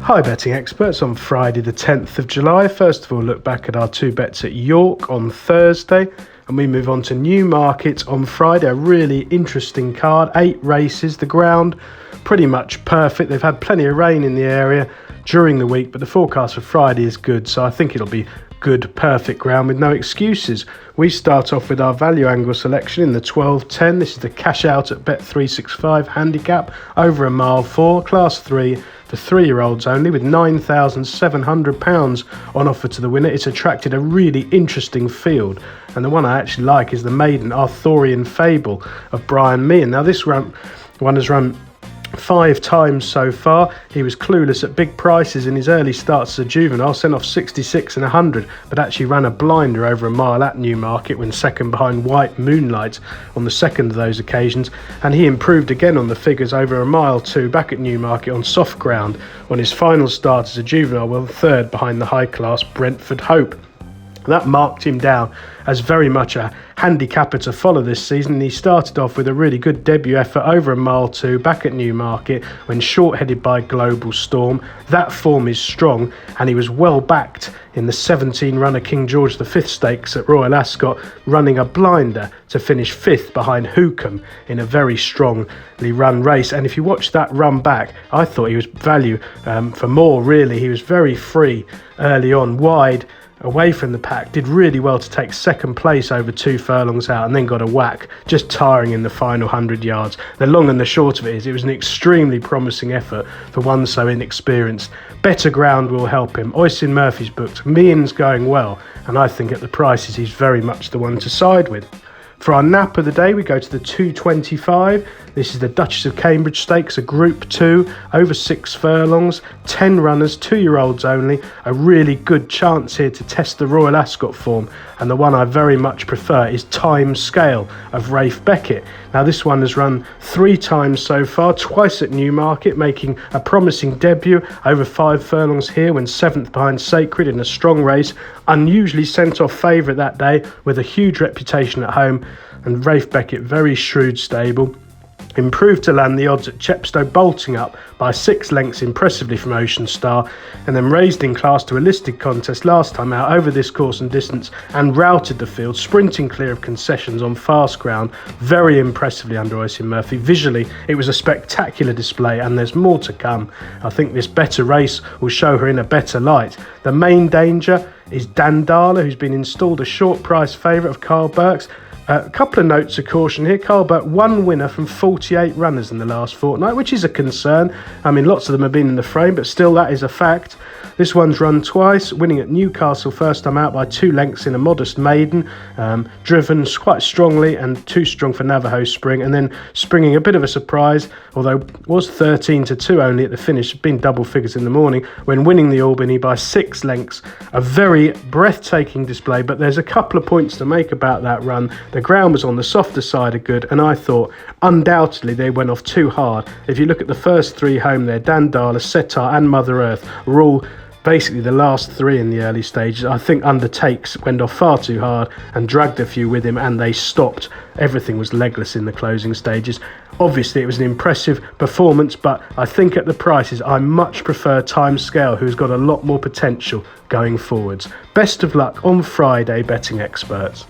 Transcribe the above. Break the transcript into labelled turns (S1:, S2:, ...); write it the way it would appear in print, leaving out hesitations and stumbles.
S1: Hi betting experts, on Friday the 10th of July. First of all, look back at our two bets at York on Thursday, and we move on to Newmarket on Friday. A really interesting card, 8 races, the ground pretty much perfect. They've had plenty of rain in the area during the week, but the forecast for Friday is good, so I think it'll be good, perfect ground with no excuses. We start off with our value angle selection in the 12.10. This is the cash out at Bet365 handicap over a mile 4, class 3 for 3-year-olds only, with £9,700 on offer to the winner. It's attracted a really interesting field, and the one I actually like is the maiden Arthurian Fable of Brian Meehan. Now this one has run 5 times so far. He was clueless at big prices in his early starts as a juvenile, sent off 66 and 100, but actually ran a blinder over a mile at Newmarket when second behind White Moonlight on the second of those occasions, and he improved again on the figures over a mile 2 back at Newmarket on soft ground on his final start as a juvenile, well, third behind the high class Brentford Hope. That marked him down as very much a handicapper to follow this season, and he started off with a really good debut effort over a mile 2 back at Newmarket when short-headed by Global Storm. That form is strong, and he was well backed in the 17-runner King George V Stakes at Royal Ascot, running a blinder to finish 5th behind Hookham in a very strongly run race. And if you watch that run back, I thought he was value for more, really. He was very free early on, wide away from the pack, did really well to take second place over 2 furlongs out, and then got a whack, just tiring in the final 100 yards. The long and the short of it is, it was an extremely promising effort for one so inexperienced. Better ground will help him. Oisin Murphy's booked, Meehan's going well, and I think at the prices he's very much the one to side with. For our nap of the day, we go to the 225. This is the Duchess of Cambridge Stakes, a Group 2, over 6 furlongs, 10 runners, 2-year-olds only. A really good chance here to test the Royal Ascot form, and the one I very much prefer is Time Scale of Rafe Beckett. Now this one has run 3 times so far, twice at Newmarket, making a promising debut over 5 furlongs here when 7th behind Sacred in a strong race. Unusually sent off favourite that day with a huge reputation at home, and Rafe Beckett, very shrewd stable. Improved to land the odds at Chepstow, bolting up by 6 lengths impressively from Ocean Star, and then raised in class to a listed contest last time out over this course and distance, and routed the field, sprinting clear of concessions on fast ground very impressively under Oisin Murphy. Visually, it was a spectacular display, and there's more to come. I think this better race will show her in a better light. The main danger is Dandala, who's been installed a short price favourite of Carl Burke's. A couple of notes of caution here. Carl Burke, 1 winner from 48 runners in the last fortnight, which is a concern. I mean, lots of them have been in the frame, but still that is a fact. This one's run twice, winning at Newcastle first time out by 2 lengths in a modest maiden, driven quite strongly and too strong for Navajo Spring, and then springing a bit of a surprise, although was 13-2 only at the finish, been double figures in the morning, when winning the Albany by 6 lengths. A very breathtaking display, but there's a couple of points to make about that run. The ground was on the softer side of good, and I thought undoubtedly they went off too hard. If you look at the first 3 home there, Dandala, Setar and Mother Earth were all basically the last 3 in the early stages. I think Undertakes went off far too hard and dragged a few with him, and they stopped. Everything was legless in the closing stages. Obviously it was an impressive performance, but I think at the prices I much prefer Time Scale, who's got a lot more potential going forwards. Best of luck on Friday, betting experts.